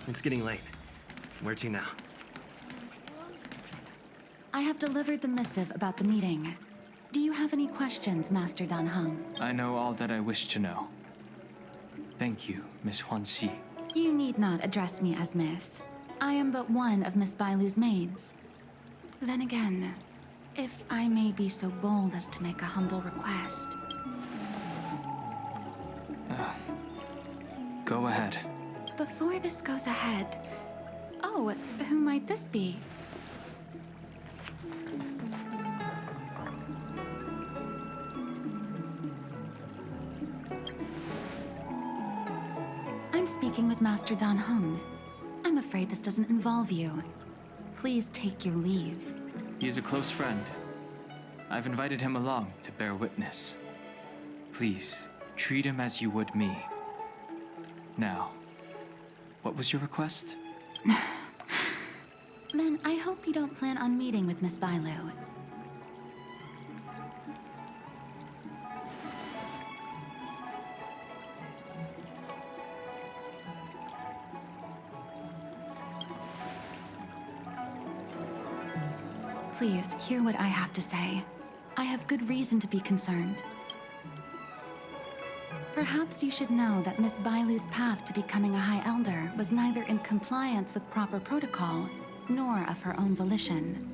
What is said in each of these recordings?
It's getting late. Where to now? I have delivered the missive about the meeting. Do you have any questions, Master Dan Heng? I know all that I wish to know. Thank you, Miss Huanxi. You need not address me as Miss. I am but one of Miss Bailu's maids. Then again, if I may be so bold as to make a humble request. Go ahead. Before this goes ahead... Oh, who might this be? I'm speaking with Master Dan Heng. I'm afraid this doesn't involve you. Please take your leave. He is a close friend. I've invited him along to bear witness. Please, treat him as you would me. Now, what was your request? Then I hope you don't plan on meeting with Miss Bailu. Please, hear what I have to say. I have good reason to be concerned. Perhaps you should know that Miss Bailu's path to becoming a High Elder was neither in compliance with proper protocol, nor of her own volition.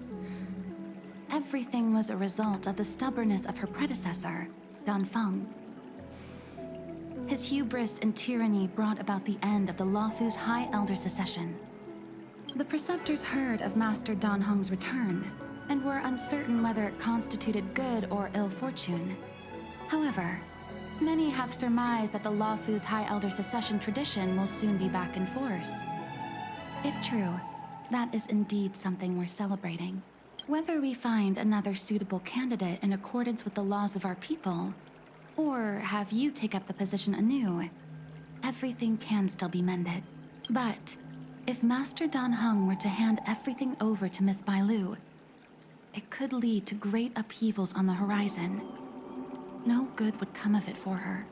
Everything was a result of the stubbornness of her predecessor, Dan Feng. His hubris and tyranny brought about the end of the Luofu's High Elder succession. The preceptors heard of Master Dan Heng's return, and were uncertain whether it constituted good or ill fortune. However, many have surmised that the Luofu's High Elder succession tradition will soon be back in force. If true, that is indeed something worth celebrating. Whether we find another suitable candidate in accordance with the laws of our people, or have you take up the position anew, everything can still be mended. But if Master Dan Heng were to hand everything over to Miss Bailu, it could lead to great upheavals on the horizon. No good would come of it for her.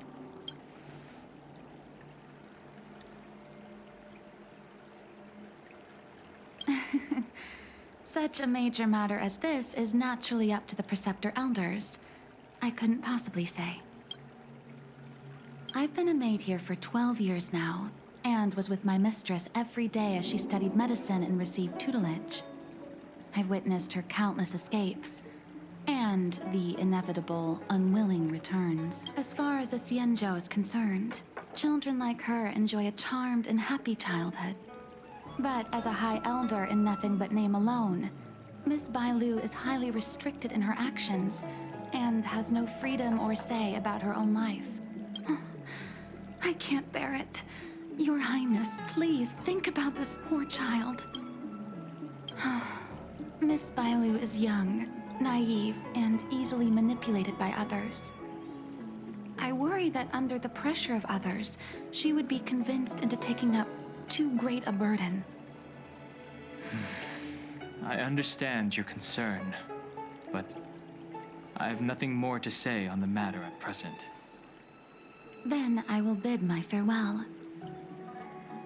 Such a major matter as this is naturally up to the Preceptor Elders. I couldn't possibly say. I've been a maid here for 12 years now, and was with my mistress every day as she studied medicine and received tutelage. I've witnessed her countless escapes, and the inevitable, unwilling returns. As far as a Xianzhou is concerned, children like her enjoy a charmed and happy childhood. But as a High Elder in nothing but name alone, Miss Bailu is highly restricted in her actions, and has no freedom or say about her own life. I can't bear it. Your Highness, please think about this poor child. Miss Bailu is young, naive, and easily manipulated by others. I worry that under the pressure of others, she would be convinced into taking up too great a burden. I understand your concern, but I have nothing more to say on the matter at present. Then I will bid my farewell.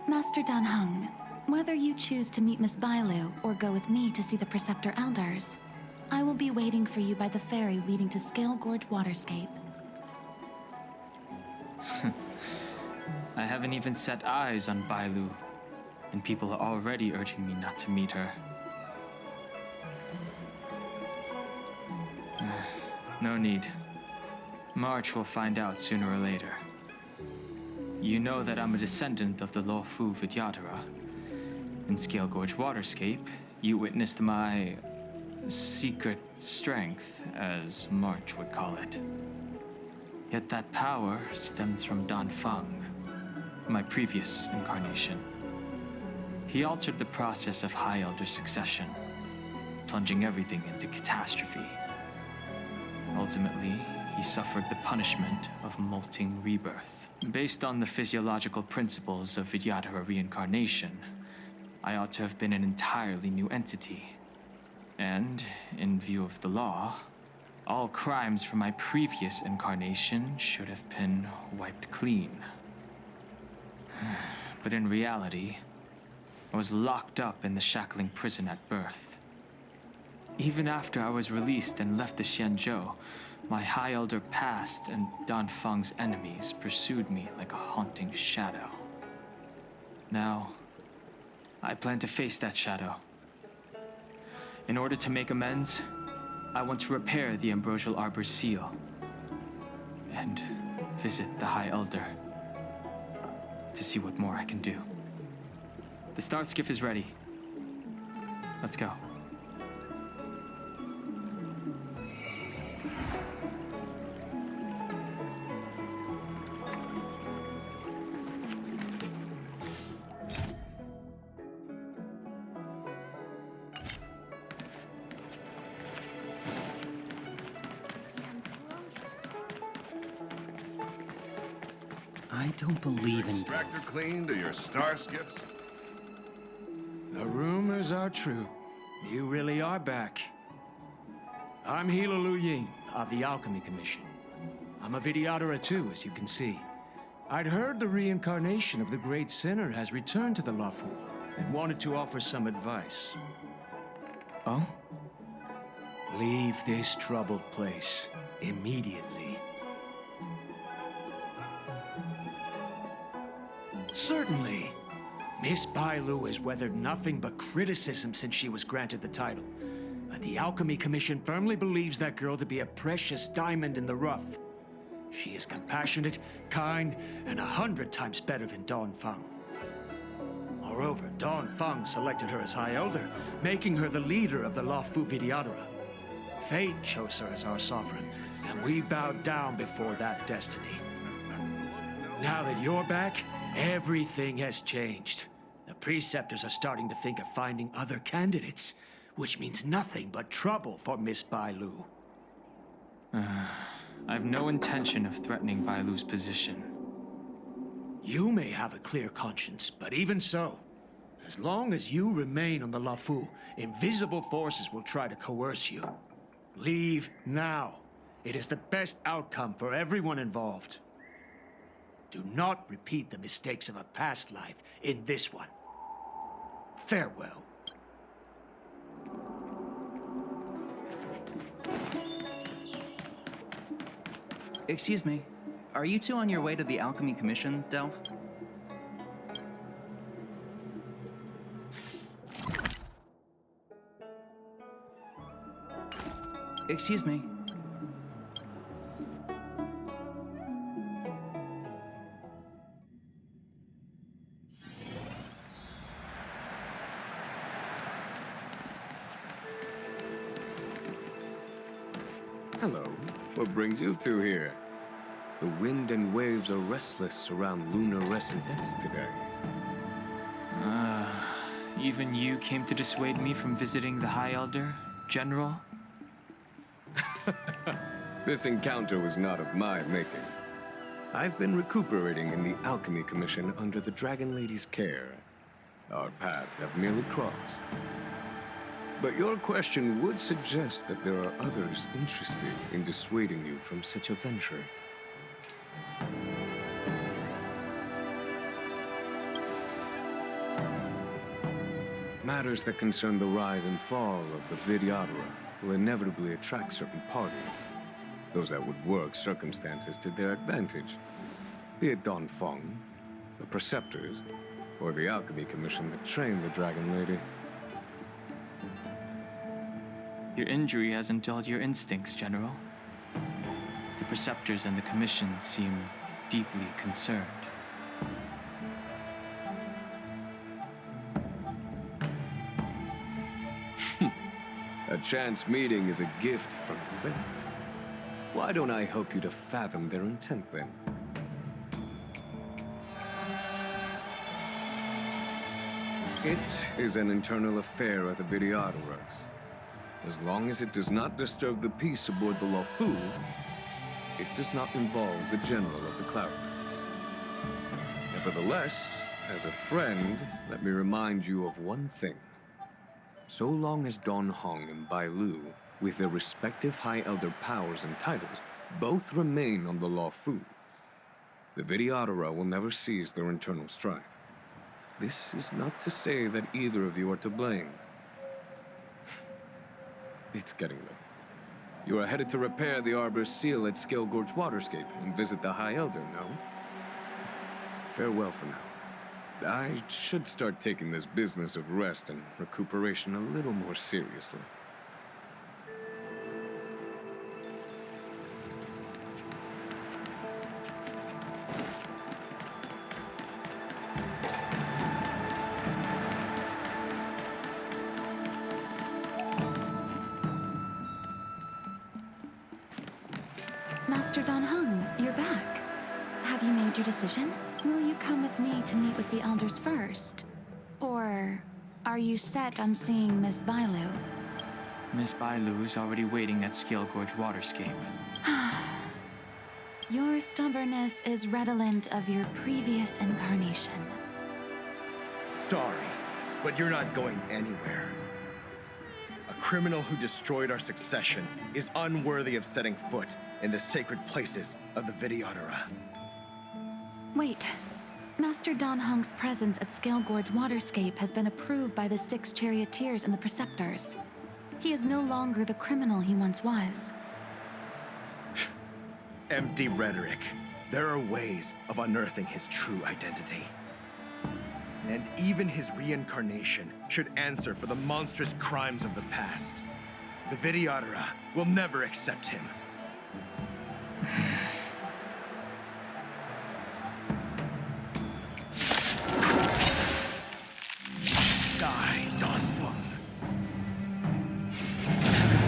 Master Dan Heng, whether you choose to meet Miss Bailu or go with me to see the Preceptor Elders, I will be waiting for you by the ferry leading to Scalegorge waterscape. I haven't even set eyes on Bailu, and people are already urging me not to meet her. No need. March will find out sooner or later. You know that I'm a descendant of the Luofu Vidyadhara. In Scalegorge waterscape, you witnessed my secret strength, as March would call it. Yet that power stems from Dan Feng, my previous incarnation. He altered the process of High Elder succession, plunging everything into catastrophe. Ultimately, he suffered the punishment of molting rebirth. Based on the physiological principles of Vidyadhara reincarnation, I ought to have been an entirely new entity. And, in view of the law, all crimes from my previous incarnation should have been wiped clean. But in reality, I was locked up in the shackling prison at birth. Even after I was released and left the Xianzhou, my High Elder past and Danfeng's enemies pursued me like a haunting shadow. Now, I plan to face that shadow. In order to make amends, I want to repair the Ambrosial Arbor's seal and visit the High Elder to see what more I can do. The star skiff is ready. Let's go. I don't believe in... Extractor clean to your star skiffs? The rumors are true. You really are back. I'm Hila Lu Ying of the Alchemy Commission. I'm a Vidyadhara too, as you can see. I'd heard the reincarnation of the Great Sinner has returned to the Luofu and wanted to offer some advice. Oh? Leave this troubled place immediately. Certainly. Miss Bailu has weathered nothing but criticism since she was granted the title. But the Alchemy Commission firmly believes that girl to be a precious diamond in the rough. She is compassionate, kind, and 100 times better than Danfeng. Moreover, Danfeng selected her as High Elder, making her the leader of the Luofu Vidyadhara. Fate chose her as our sovereign, and we bowed down before that destiny. Now that you're back, everything has changed. The preceptors are starting to think of finding other candidates, which means nothing but trouble for Miss Bailu. I have no intention of threatening Bailu's position. You may have a clear conscience, but even so, as long as you remain on the Luofu, invisible forces will try to coerce you. Leave now. It is the best outcome for everyone involved. Do not repeat the mistakes of a past life in this one. Farewell. Excuse me, are you two on your way to the Alchemy Commission, Delph? Excuse me. Hello. What brings you two here? The wind and waves are restless around lunar-rescent depths today. Even you came to dissuade me from visiting the High Elder, General? This encounter was not of my making. I've been recuperating in the Alchemy Commission under the Dragon Lady's care. Our paths have merely crossed. But your question would suggest that there are others interested in dissuading you from such a venture. Matters that concern the rise and fall of the Vidyadhara will inevitably attract certain parties. Those that would work circumstances to their advantage. Be it Danfeng, the Preceptors, or the Alchemy Commission that trained the Dragon Lady. Your injury hasn't dulled your instincts, General. The Preceptors and the Commission seem deeply concerned. A chance meeting is a gift from fate. Why don't I help you to fathom their intent, then? It is an internal affair of the Vidyadharas. As long as it does not disturb the peace aboard the Luofu, it does not involve the General of the Cloudlands. Nevertheless, as a friend, let me remind you of one thing. So long as Danfeng and Bailu, with their respective High Elder powers and titles, both remain on the Luofu, the Vidyadhara will never cease their internal strife. This is not to say that either of you are to blame. It's getting late. You are headed to repair the Arbor's seal at Scalegorge Waterscape and visit the High Elder, no? Farewell for now. I should start taking this business of rest and recuperation a little more seriously. Master Dan Heng, you're back. Have you made your decision? Will you come with me to meet with the elders first? Or are you set on seeing Miss Bailu? Miss Bailu is already waiting at Scalegorge Waterscape. Your stubbornness is redolent of your previous incarnation. Sorry, but you're not going anywhere. A criminal who destroyed our succession is unworthy of setting foot in the sacred places of the Vidyadhara. Wait. Master Dan Heng's presence at Scalegorge Waterscape has been approved by the 6 charioteers and the preceptors. He is no longer the criminal he once was. Empty rhetoric. There are ways of unearthing his true identity. And even his reincarnation should answer for the monstrous crimes of the past. The Vidyadhara will never accept him. Die, Zosfung.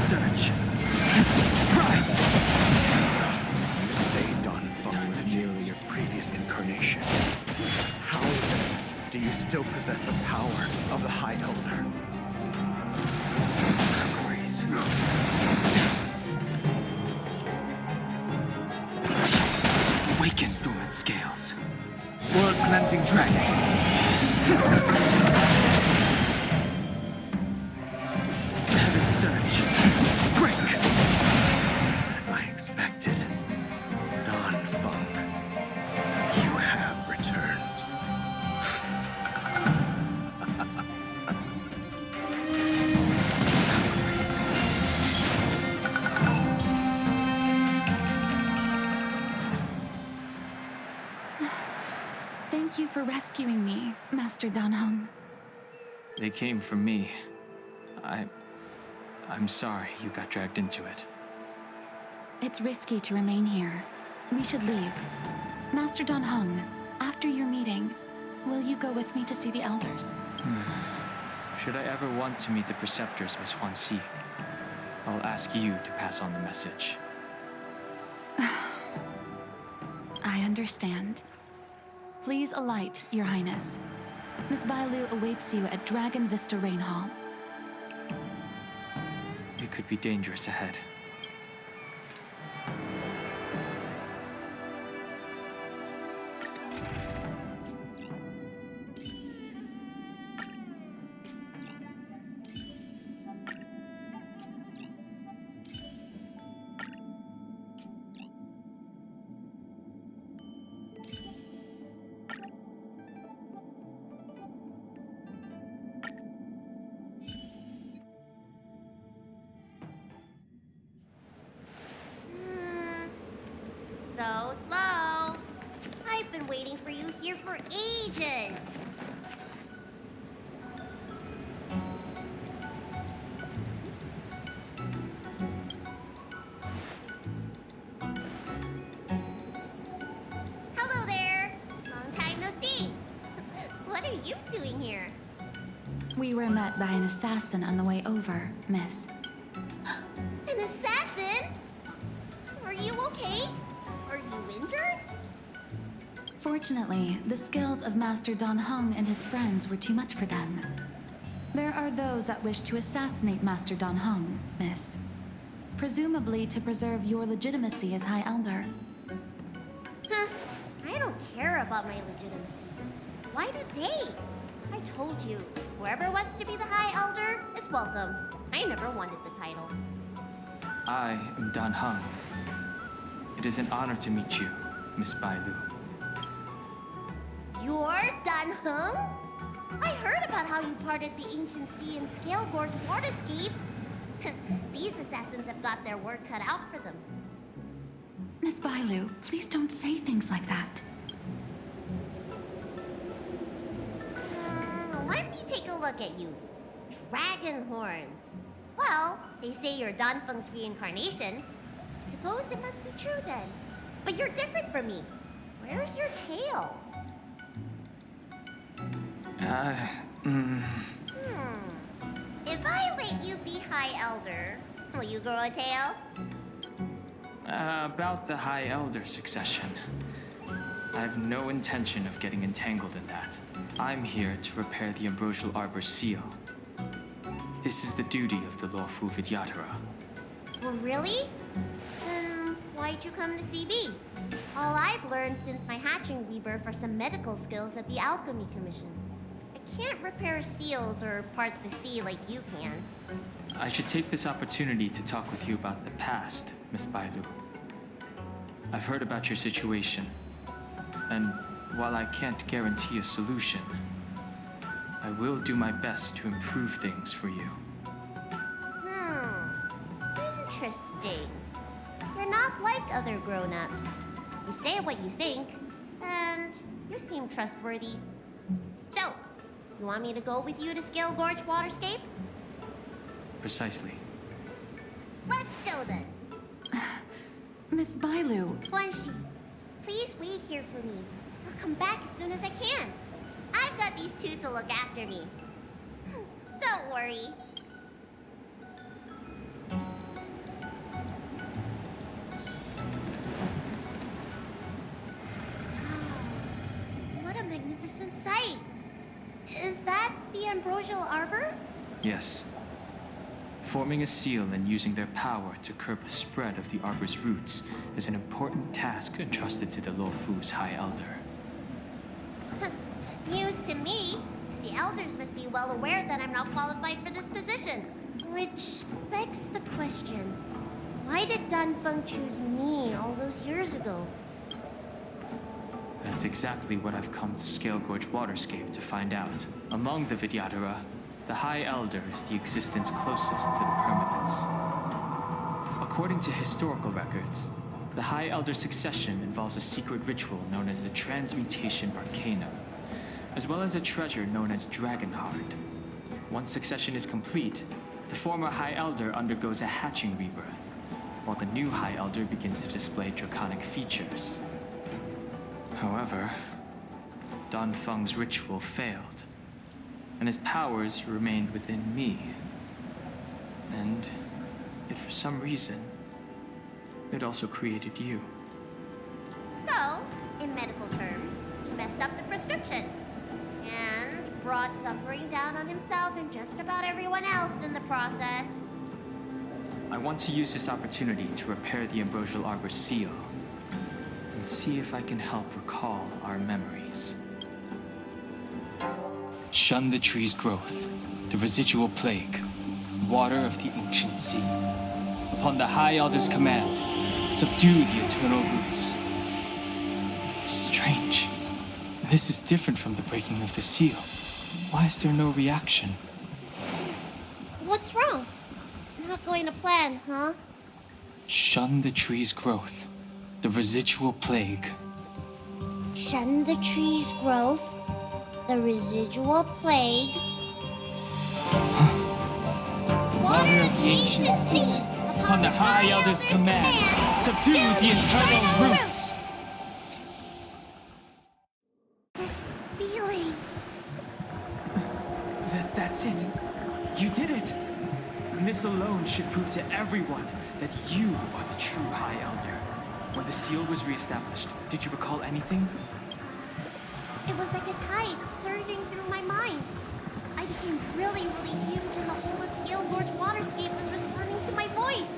Search. Rise! You say Don Fung was merely your previous incarnation. How then do you still possess the power of the High Elder? Memories. Awaken, dormant scales. Blood-cleansing dragon. Heaven surge. Break! As I expected, Don Fung, you have returned. Thank you for rescuing me, Master Dan Heng. They came for me. I'm sorry you got dragged into it. It's risky to remain here. We should leave. Master Dan Heng, after your meeting, will you go with me to see the elders? Should I ever want to meet the preceptors, Miss Huanxi, I'll ask you to pass on the message. I understand. Please alight, Your Highness. Miss Bailu awaits you at Dragon Vista Rain Hall. It could be dangerous ahead. So slow. I've been waiting for you here for ages. Hello there. Long time no see. What are you doing here? We were met by an assassin on the way over, Miss. An assassin? Are you okay? Are you injured? Fortunately, the skills of Master Dan Heng and his friends were too much for them. There are those that wish to assassinate Master Dan Heng, Miss. Presumably to preserve your legitimacy as High Elder. Huh. I don't care about my legitimacy. Why do they? I told you, whoever wants to be the High Elder is welcome. I never wanted the title. I am Dan Heng. It is an honor to meet you, Miss Bailu. You're Dan Heng? I heard about how you parted the ancient sea in Scalegorge waterscape. These assassins have got their work cut out for them. Miss Bailu, please don't say things like that. Let me take a look at you. Dragon horns. Well, they say you're Danfeng's reincarnation. I suppose it must be true then. But you're different from me. Where's your tail? If I let you be High Elder, will you grow a tail? About the High Elder succession. I have no intention of getting entangled in that. I'm here to repair the Ambrosial Arbor's seal. This is the duty of the lawful Vidyadhara. Well, really? Then why'd you come to CB? All I've learned since my hatching rebirth are some medical skills at the Alchemy Commission. I can't repair seals or part the sea like you can. I should take this opportunity to talk with you about the past, Miss Bailu. I've heard about your situation, and while I can't guarantee a solution, I will do my best to improve things for you. Interesting. You're not like other grown-ups. You say what you think, and you seem trustworthy. So, you want me to go with you to Scalegorge Waterscape? Precisely. Let's go then. Miss Bailu, Guanxi, please wait here for me. I'll come back as soon as I can. I've got these two to look after me. Don't worry. What a magnificent sight. Is that the Ambrosial Arbor? Yes. Forming a seal and using their power to curb the spread of the Arbor's roots is an important task entrusted to the Luofu's High Elder. News to me. The elders must be well aware that I'm not qualified for this position. Which begs the question, why did Danfeng choose me all those years ago? That's exactly what I've come to Scalegorge Waterscape to find out. Among the Vidyadhara, the High Elder is the existence closest to the permanence. According to historical records, the High Elder succession involves a secret ritual known as the Transmutation Arcanum, as well as a treasure known as Dragonheart. Once succession is complete, the former High Elder undergoes a hatching rebirth, while the new High Elder begins to display draconic features. However, Danfeng's ritual failed, and his powers remained within me. And yet for some reason, it also created you. So, in medical terms, he messed up the prescription. And brought suffering down on himself and just about everyone else in the process. I want to use this opportunity to repair the Ambrosial Arbor's seal, and see if I can help recall our memories. Shun the tree's growth, the residual plague, water of the ancient sea. Upon the High Elder's command, subdue the eternal roots. Strange. This is different from the breaking of the seal. Why is there no reaction? What's wrong? Not going to plan, huh? Shun the tree's growth, the residual plague. Shun the tree's growth, the residual plague. Water of the ancient sea. Upon the High Elder's command, subdue the eternal roots. This feeling. That's it. You did it. And this alone should prove to everyone that you are the true High Elder. When the seal was reestablished, did you recall anything? It was like a tide surging through my mind. I became really, really huge, and the whole of Scalegorge Waterscape was responding to my voice,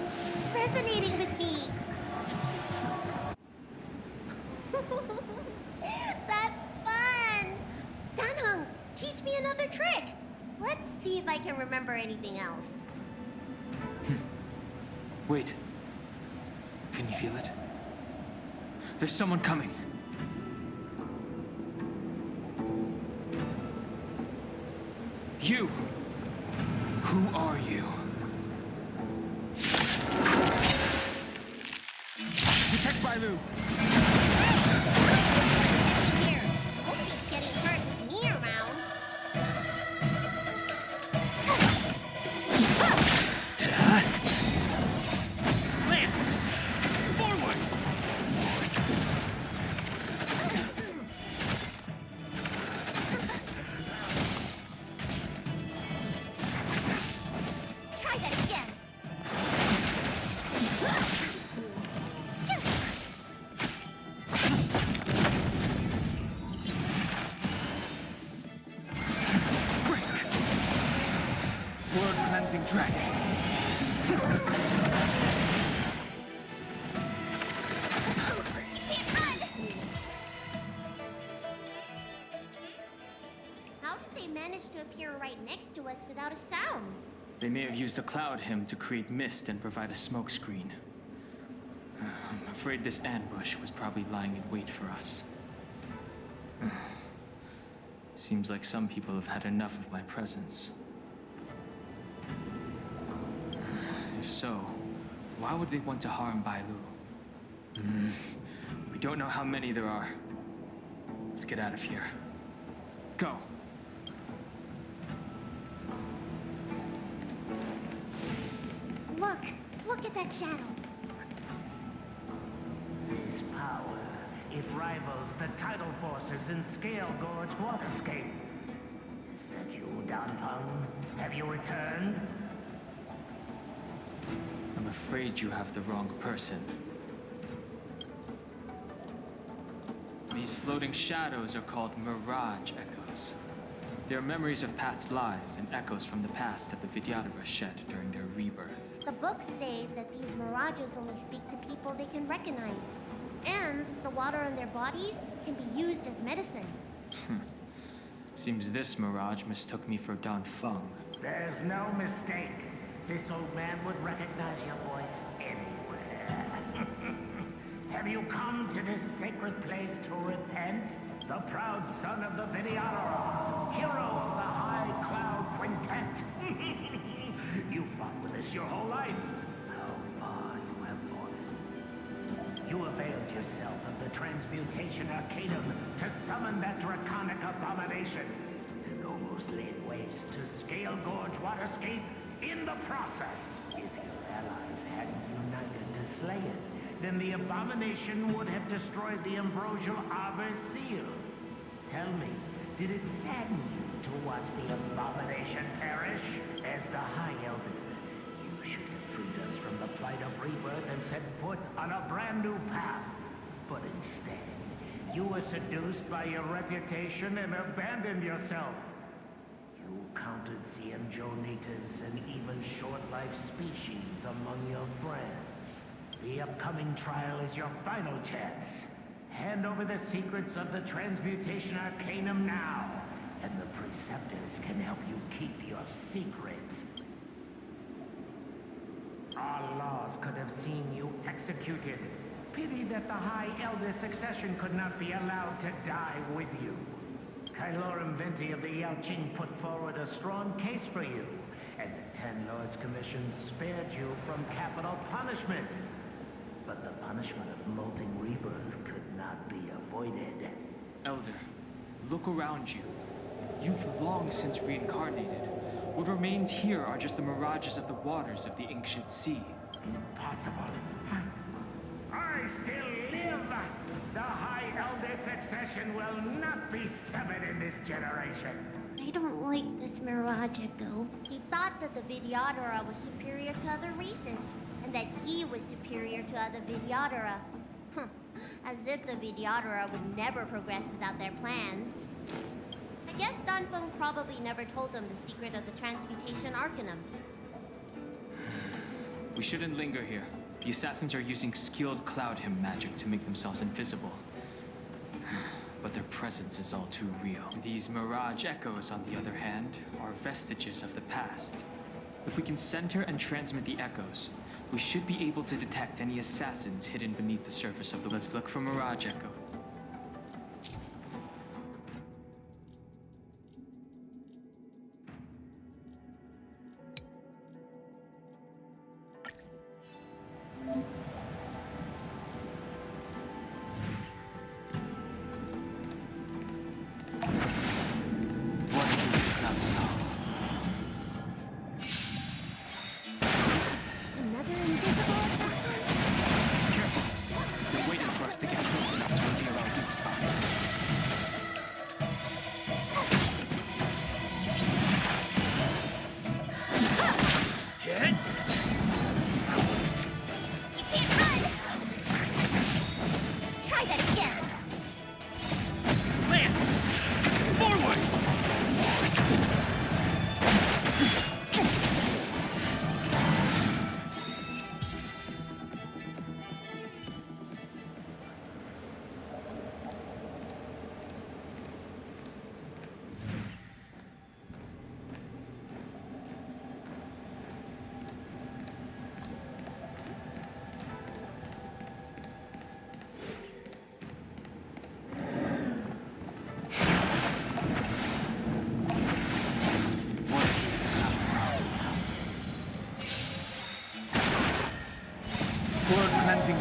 resonating with me. That's fun! Danheng, teach me another trick. Let's see if I can remember anything else. Wait. Can you feel it? There's someone coming. You! Who are you? Protect Bailu! Here, hope he's getting hurt with me around. Try that again. World cleansing dragon. How did they manage to appear right next to us without a sound? They may have used a cloud hymn to create mist and provide a smoke screen. I'm afraid this ambush was probably lying in wait for us. Seems like some people have had enough of my presence. If so, why would they want to harm Bailu? We don't know how many there are. Let's get out of here. Go! Look at that shadow. This power, it rivals the tidal forces in Scalegorge waterscape. Is that you, Danfeng? Have you returned? I'm afraid you have the wrong person. These floating shadows are called mirage echoes. They are memories of past lives and echoes from the past that the Vidyadhara shed during their rebirth. The books say that these mirages only speak to people they can recognize. And the water on their bodies can be used as medicine. Seems this mirage mistook me for Danfeng. There's no mistake. This old man would recognize your voice anywhere. Have you come to this sacred place to repent? The proud son of the Vidyadhara, hero of the High Cloud Quintet. You fought with us your whole life. How far you have fought. You availed yourself of the transmutation arcanum to summon that draconic abomination, and almost laid waste to Scalegorge waterscape in the process. If your allies hadn't united to slay it, then the abomination would have destroyed the ambrosial arbor seal. Tell me, did it sadden you to watch the abomination perish? As the High Elder, you should have freed us from the plight of rebirth and set foot on a brand new path. But instead, you were seduced by your reputation and abandoned yourself. You counted CMJO natives and even short-life species among your friends. The upcoming trial is your final chance. Hand over the secrets of the transmutation arcanum now, and the preceptors can help you keep your secrets. Our laws could have seen you executed. Pity that the High Elder succession could not be allowed to die with you. Kylorum Venti of the Yaoqing put forward a strong case for you, and the Ten Lords Commission spared you from capital punishment. But the punishment of molting rebirth could not be avoided. Elder, look around you. You've long since reincarnated. What remains here are just the mirages of the waters of the ancient sea. Impossible. I still live! The High Elder succession will not be severed in this generation. I don't like this Mirage Echo. He thought that the Vidyadhara was superior to other races, and that he was superior to other Vidyadhara. As if the Vidyadhara would never progress without their plans. I guess Danfeng probably never told them the secret of the transmutation arcanum. We shouldn't linger here. The assassins are using skilled cloud hymn magic to make themselves invisible. But their presence is all too real. These mirage echoes, on the other hand, are vestiges of the past. If we can center and transmit the echoes, we should be able to detect any assassins hidden beneath the surface of the... Let's look for mirage echo.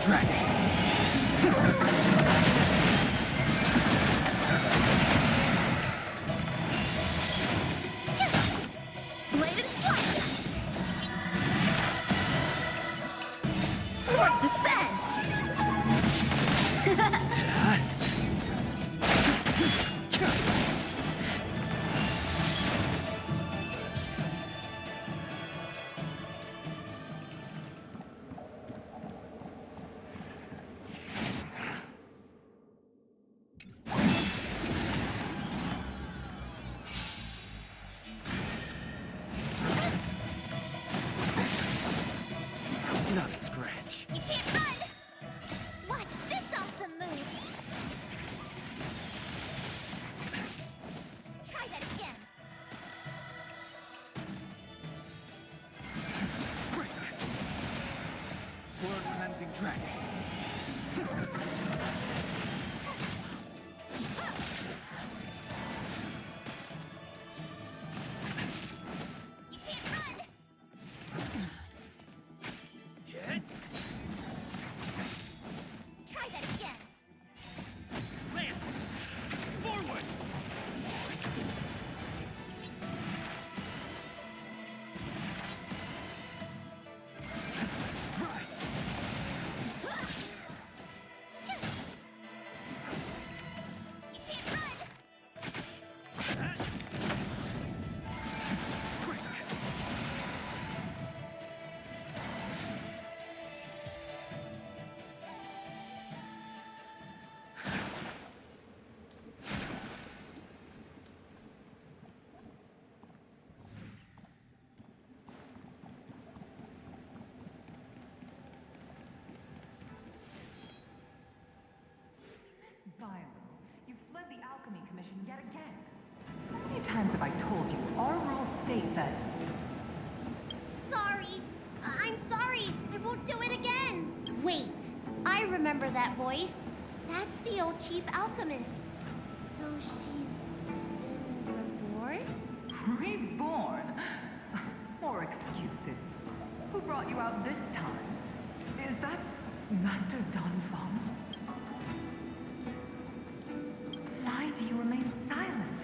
dragon! Blade and flight! Swords descend! Not a scratch. You can't run! Watch this awesome move! Try that again! World cleansing dragon. You can't run! Try that again! Forward! Rise! You can't run! Miss Violet, you fled the Alchemy Commission yet again. How many times have I told you? Our rules state that... Sorry. I'm sorry. I won't do it again. Wait. I remember that voice. That's the old chief alchemist. So she's been reborn? Reborn? More excuses. Who brought you out this time? Is that Master Donphan? Why do you remain silent?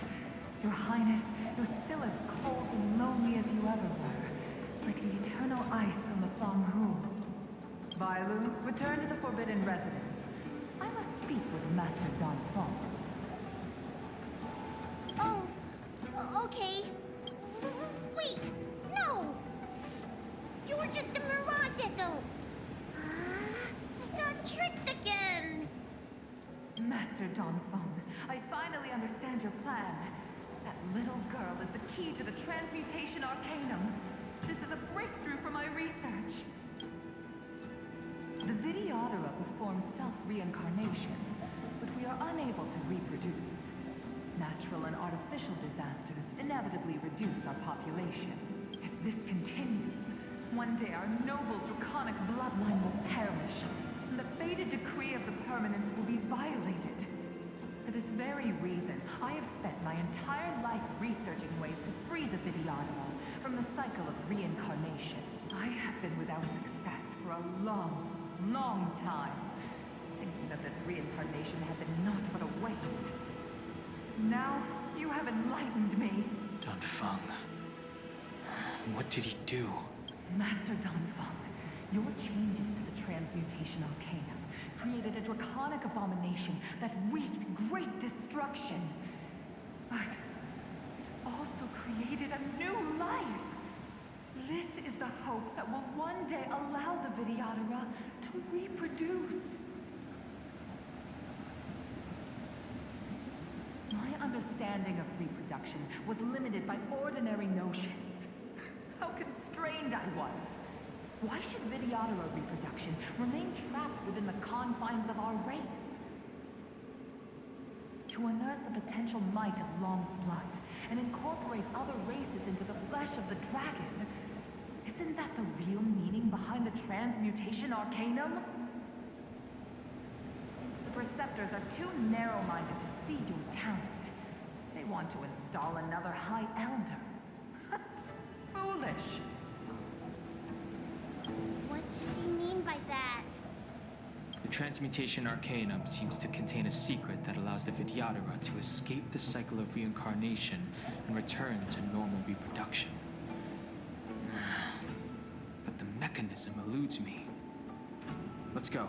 Your Highness, you're still as cold and lonely as you ever were, like the eternal ice on the Thonghu. Vailu, return to the Forbidden Residence. I must speak with Master Donphan. Oh, okay. Wait, no! You're just a mirage echo. I got tricked again. Master Donphan, I finally understand your plan. That little girl is the key to the transmutation arcanum. This is a breakthrough for my research. The Vidyadhara performs self-reincarnation, but we are unable to reproduce. Natural and artificial disasters inevitably reduce our population. If this continues, one day our noble draconic bloodline will perish, and the fated decree of the permanence will be violated. For this very reason, I have spent my entire life researching ways to free the Vidyadhara from the cycle of reincarnation. I have been without success for a long, long time, thinking that this reincarnation had been naught but a waste. Now, you have enlightened me. Donphan. What did he do? Master Donphan, your changes to the transmutation arcanum created a draconic abomination that wreaked great destruction. But it also created a new life. This is the hope that will one day allow the Vidyadhara to reproduce. My understanding of reproduction was limited by ordinary notions. How constrained I was. Why should Vidyadhara reproduction remain trapped within the confines of our race? To unearth the potential might of Long's blood and incorporate other races into the flesh of the dragon, isn't that the real meaning behind the transmutation arcanum? The Preceptors are too narrow-minded to see your talent. They want to install another High Elder. Foolish. What does she mean by that? The transmutation arcanum seems to contain a secret that allows the Vidyadhara to escape the cycle of reincarnation and return to normal reproduction. But the mechanism eludes me. Let's go.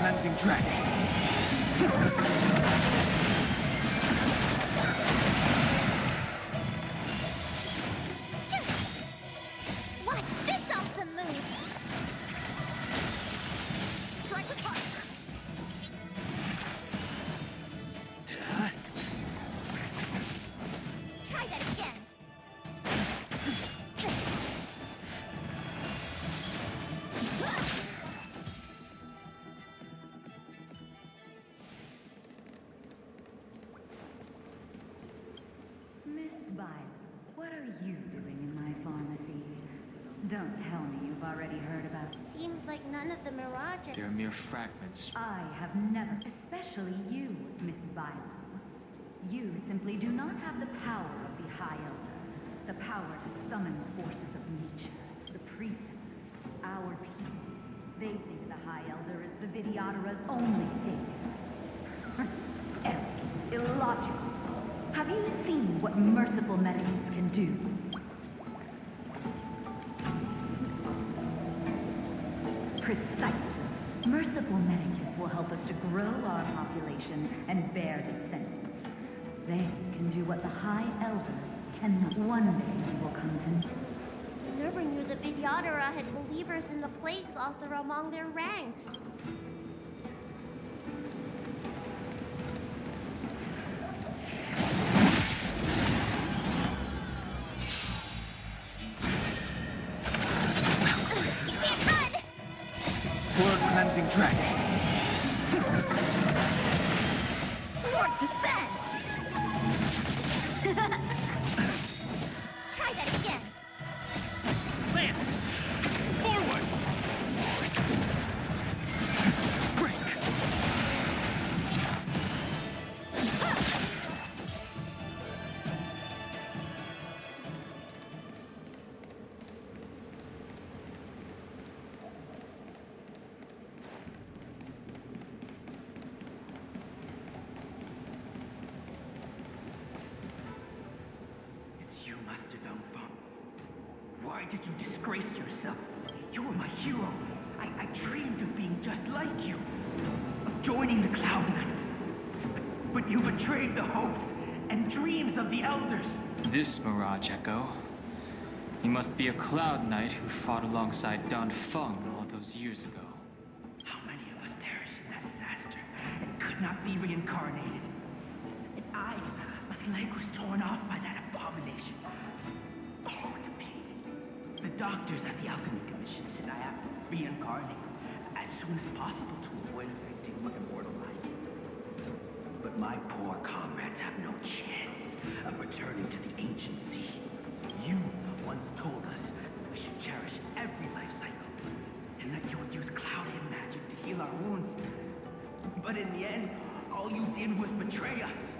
Cleansing Dragon. Watch this awesome move! Strike with heart! Try that again! Miss Violet, what are you doing in my pharmacy? Don't tell me you've already heard about... Seems like none of the Mirage... They're mere fragments. I have never, especially you, Miss Violet. You simply do not have the power of the High Elder, the power to summon the forces of nature, the precepts, our people. They think the High Elder is the Vidyadhara's only savior. Arrogant, illogical. Have you seen what merciful medicines can do? Precisely. Merciful medicines will help us to grow our population and bear descendants. They can do what the High Elder cannot. One day we will come to know. I never knew the Vidyadhara had believers in the Plagues Author among their ranks. Cleansing Dragon. Swords descend! Try that again! Lance! Forward! Break! It's you, Master Dongfeng. Why did you disgrace yourself? You were my hero. I dreamed of being just like you. Of joining the Cloud Knights. But you betrayed the hopes and dreams of the Elders. This Mirage Echo. He must be a Cloud Knight who fought alongside Dongfeng all those years ago. How many of us perished in that disaster and could not be reincarnated? And my leg was torn off by that abomination. Oh, the pain. The doctors at the Alchemy Commission said I have to reincarnate as soon as possible to avoid affecting my immortal life. But my poor comrades have no chance of returning to the ancient sea. You once told us we should cherish every life cycle, and that you would use cloud and magic to heal our wounds. But in the end, all you did was betray us.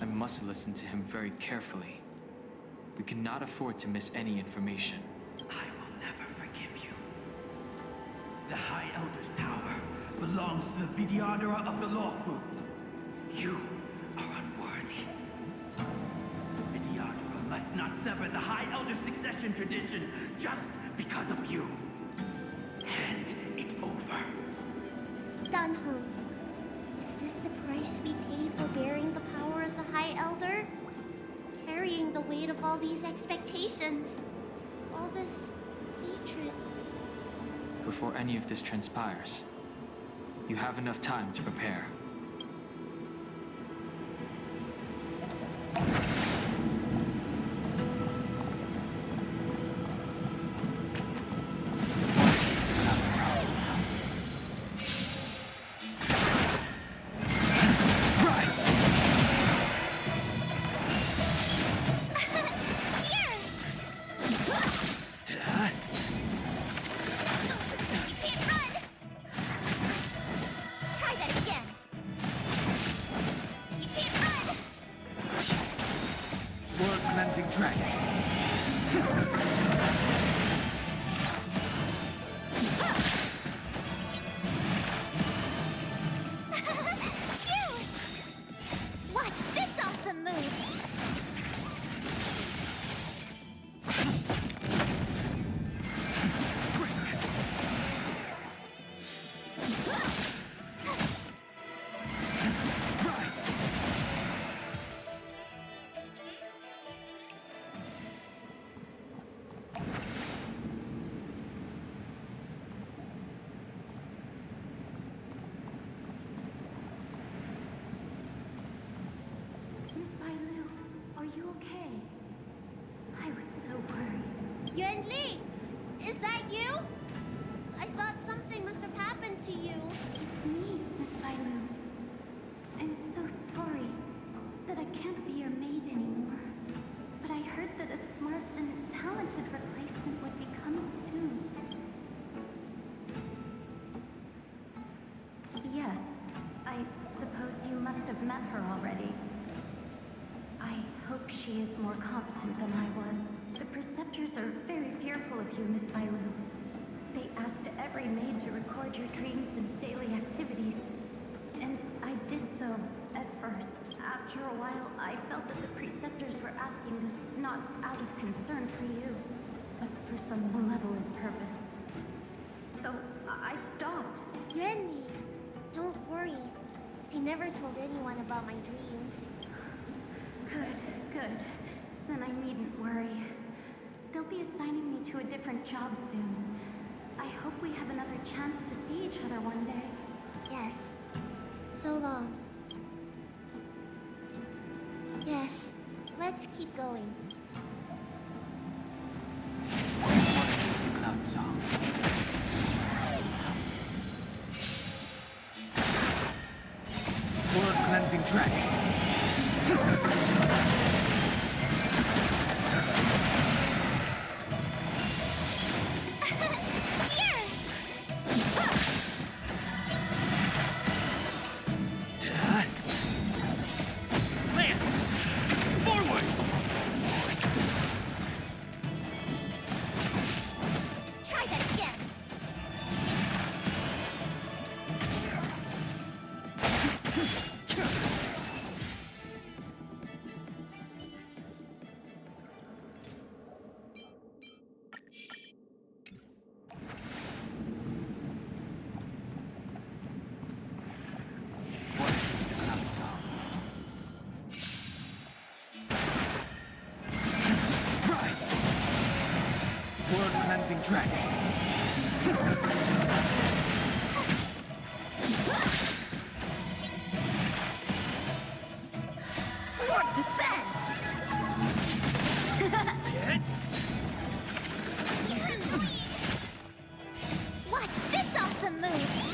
I must listen to him very carefully. We cannot afford to miss any information. I will never forgive you. The High Elder's power belongs to the Vidyadhara of the Lawful. You are unworthy. Vidyadhara must not sever the High Elder's succession tradition just because of you. Hand it over. Danhong, is this the price we pay for bearing the power of the High Elder? Carrying the weight of all these expectations. All this hatred. Before any of this transpires, you have enough time to prepare. she is more competent than I was. The Preceptors are very fearful of you, Miss Bailu. They asked every maid to record your dreams and daily activities. And I did so at first. After a while, I felt that the Preceptors were asking this not out of concern for you, but for some malevolent purpose. So I stopped. Renly, don't worry. I never told anyone about my dreams. Good. Then I needn't worry. They'll be assigning me to a different job soon. I hope we have another chance to see each other one day. Yes. So long. Yes. Let's keep going. Cloud song. World cleansing dragon. Cleansing dragon. Swords descend! Watch this awesome move!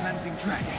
Cleansing dragon.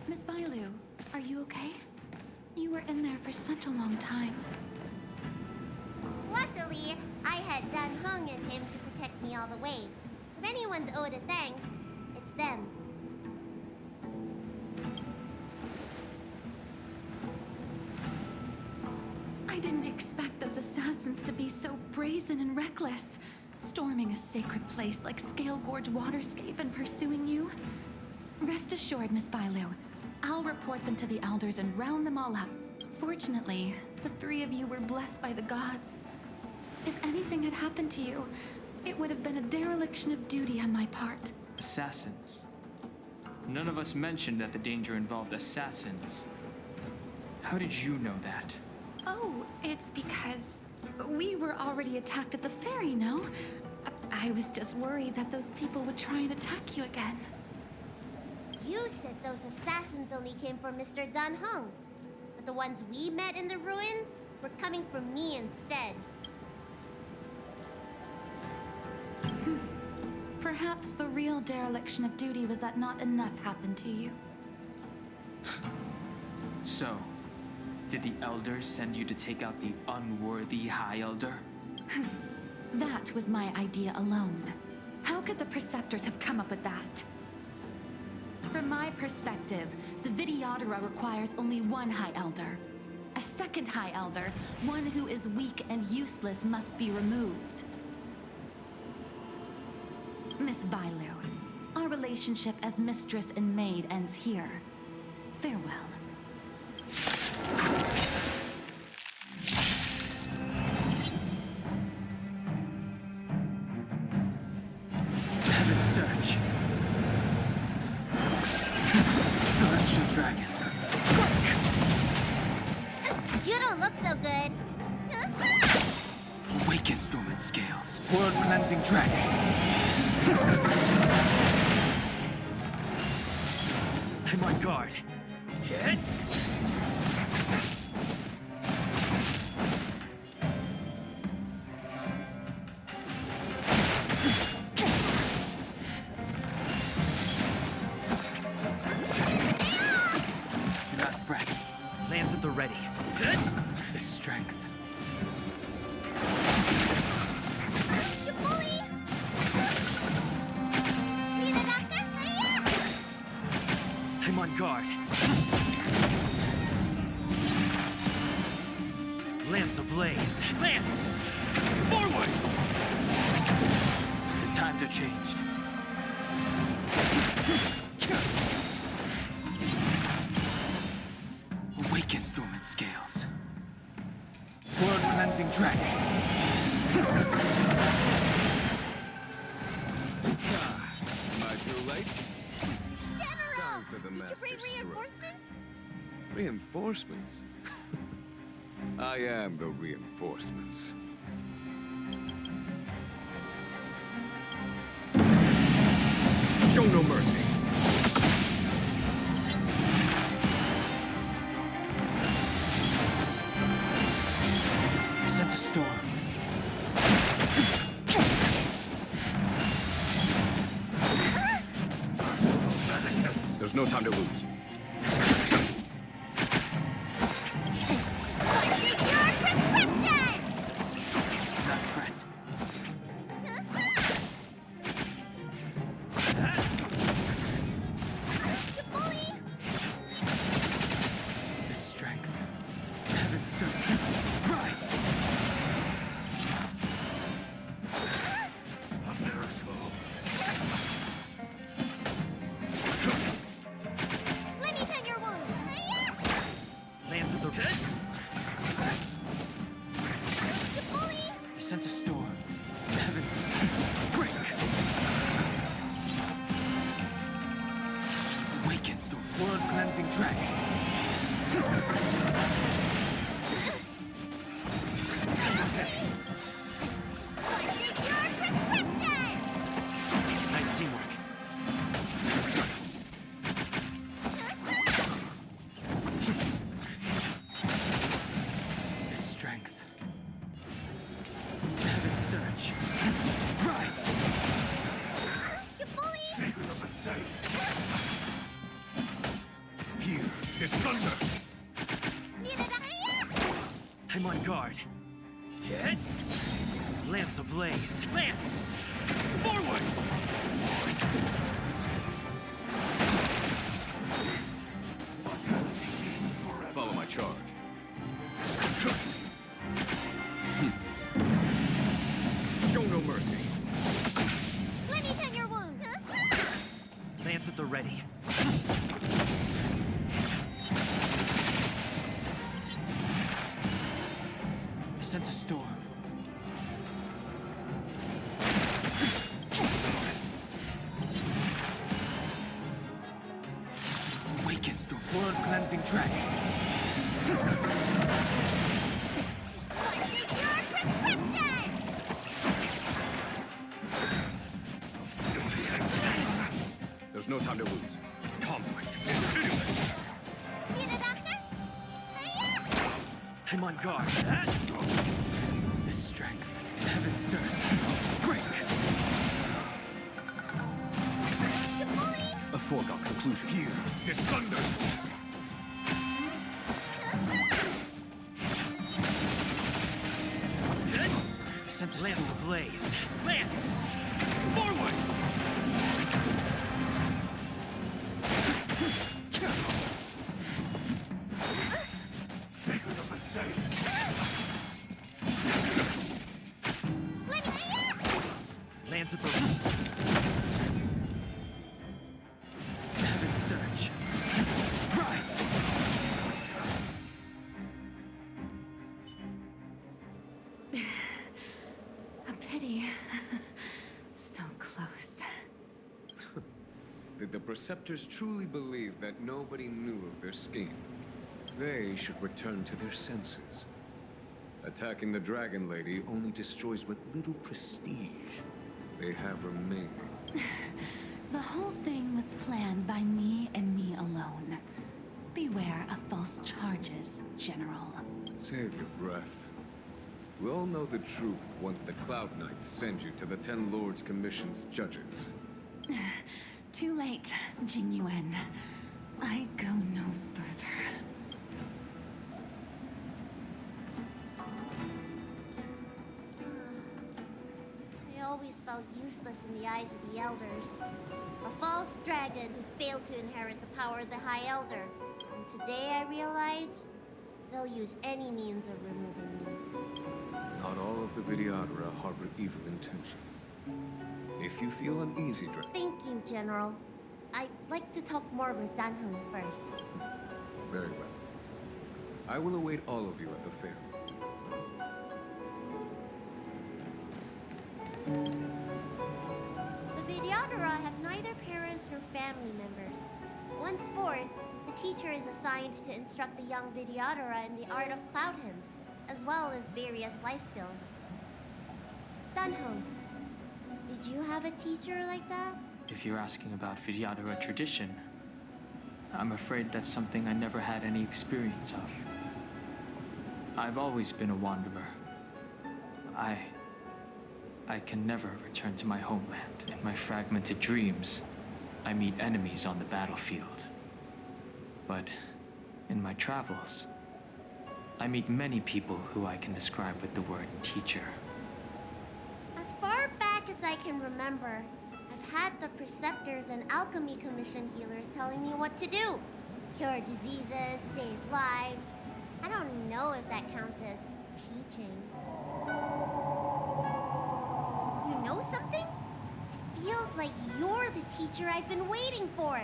Miss Bailu, are you okay? You were in there for such a long time. Luckily, I had Dan Heng and him to protect me all the way. If anyone's owed a thanks, it's them. I didn't expect those assassins to be so brazen and reckless, storming a sacred place like Scalegorge waterscape and pursuing you. Rest assured, Miss Bailu, I'll report them to the elders and round them all up. Fortunately, the three of you were blessed by the gods. If anything had happened to you, it would have been a dereliction of duty on my part. Assassins. None of us mentioned that the danger involved assassins. How did you know that? Oh, it's because we were already attacked at the ferry, no? I was just worried that those people would try and attack you again. You said those assassins only came for Mr. Dan Heng, but the ones we met in the ruins were coming for me instead. Perhaps the real dereliction of duty was that not enough happened to you. So, did the elders send you to take out the unworthy High Elder? That was my idea alone. How could the Preceptors have come up with that? From my perspective, the Vidyadhara requires only one High Elder. A second High Elder, one who is weak and useless, must be removed. Miss Bailu, our relationship as mistress and maid ends here. Farewell. cleansing dragon. I'm on guard. Hit! Do not fret. Lands at the ready. The strength. You bully! Need a doctor? I'm on guard. Lance ablaze. Lance! Forward! The times are changed. Awaken, dormant scales. World cleansing dragon. Am I too late? General! Time for the Did you master bring stroke. reinforcements? Reinforcements? I am the reinforcements. Show no mercy. I sense a storm. There's no time to lose. Not fret. The strength. Heaven's servant. Rise! Let me tend your wounds. Lands at the I sense a storm. Heavens, break! Awaken the world cleansing dragon. nice teamwork. The strength. Heaven's surge. Rise! Here, there's thunder. I'm on guard. Hit! Lance ablaze. Lance! Forward! Follow my charge. Show no mercy. Let me tend your wounds. Lance at the ready. I sense a storm. Awaken the world cleansing dragon. There's no time to lose. Conflict is pitiless. Need a doctor? I'm on guard. The strength. Heaven's surge. Break! A foregone conclusion. Here, there's thunder. I sense a Lance storm. ablaze. Lance! Forward! Lance at the Heaven's surge. Rise! A pity. So close. Did the Preceptors truly believe that nobody knew of their scheme? They should return to their senses. Attacking the Dragon Lady only destroys what little prestige they have remaining. The whole thing was planned by me and me alone. Beware of false charges, General. Save your breath. We all know the truth once the Cloud Knights send you to the Ten Lords Commission's judges. Too late, Jing Yuan. I go no further. I always felt useless in the eyes of the Elders. A false dragon who failed to inherit the power of the High Elder. And today I realized they'll use any means of removing me. Not all of the Vidyadhara harbor evil intentions. If you feel uneasy, Thank you, General. I'd like to talk more with Dan Heng first. Very well. I will await all of you at the fair. The Vidyadhara have neither parents nor family members. Once born, the teacher is assigned to instruct the young Vidyadhara in the art of Cloud Hymn, as well as various life skills. Dan Heng, did you have a teacher like that? If you're asking about Vidyadhara tradition, I'm afraid that's something I never had any experience of. I've always been a wanderer. I can never return to my homeland. In my fragmented dreams, I meet enemies on the battlefield. But in my travels, I meet many people who I can describe with the word teacher. As far back as I can remember, I've had the preceptors and alchemy commission healers telling me what to do. Cure diseases, save lives. I don't know if that counts as teaching. You know something? It feels like you're the teacher I've been waiting for.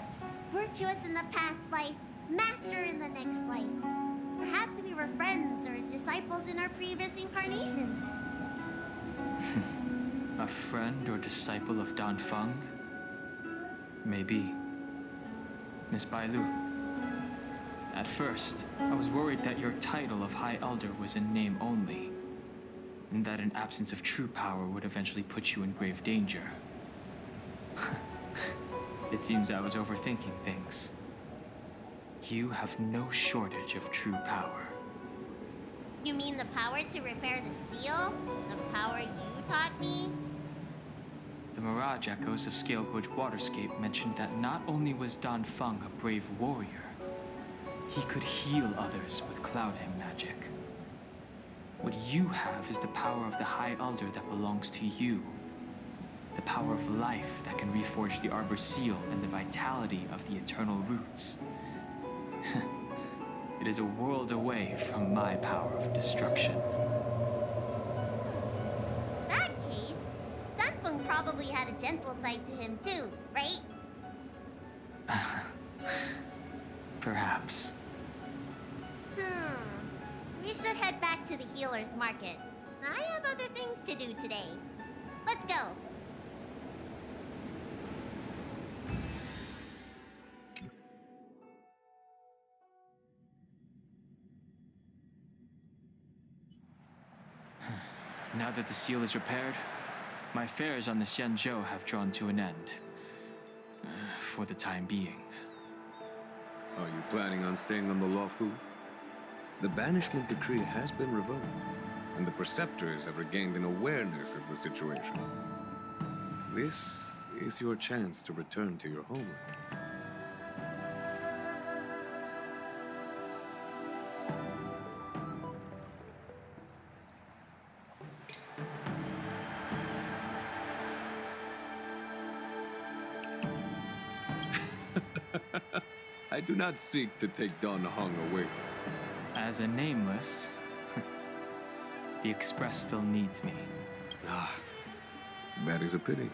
Virtuous in the past life, master in the next life. Perhaps we were friends or disciples in our previous incarnations. A friend or disciple of Dan Feng? Maybe. Miss Bailu. At first, I was worried that your title of High Elder was in name only, and that an absence of true power would eventually put you in grave danger. It seems I was overthinking things. You have no shortage of true power. You mean the power to repair the seal? The power you taught me? The Mirage Echoes of Scalegorge Waterscape mentioned that not only was Dan Feng a brave warrior, he could heal others with Cloud Hymn magic. What you have is the power of the High Elder that belongs to you. The power of life that can reforge the Arbor Seal and the vitality of the eternal roots. It is a world away from my power of destruction. In that case, Dan Feng probably had a gentle side to him too, right? Perhaps. We should head back to the healer's market. I have other things to do today. Let's go. Now that the seal is repaired, my affairs on the Xianzhou have drawn to an end. For the time being. Are you planning on staying on the Luofu? The banishment decree has been revoked, and the preceptors have regained an awareness of the situation. This is your chance to return to your homeland. I do not seek to take Dan Heng away from you. As a nameless, the Express still needs me. Ah, that is a pity.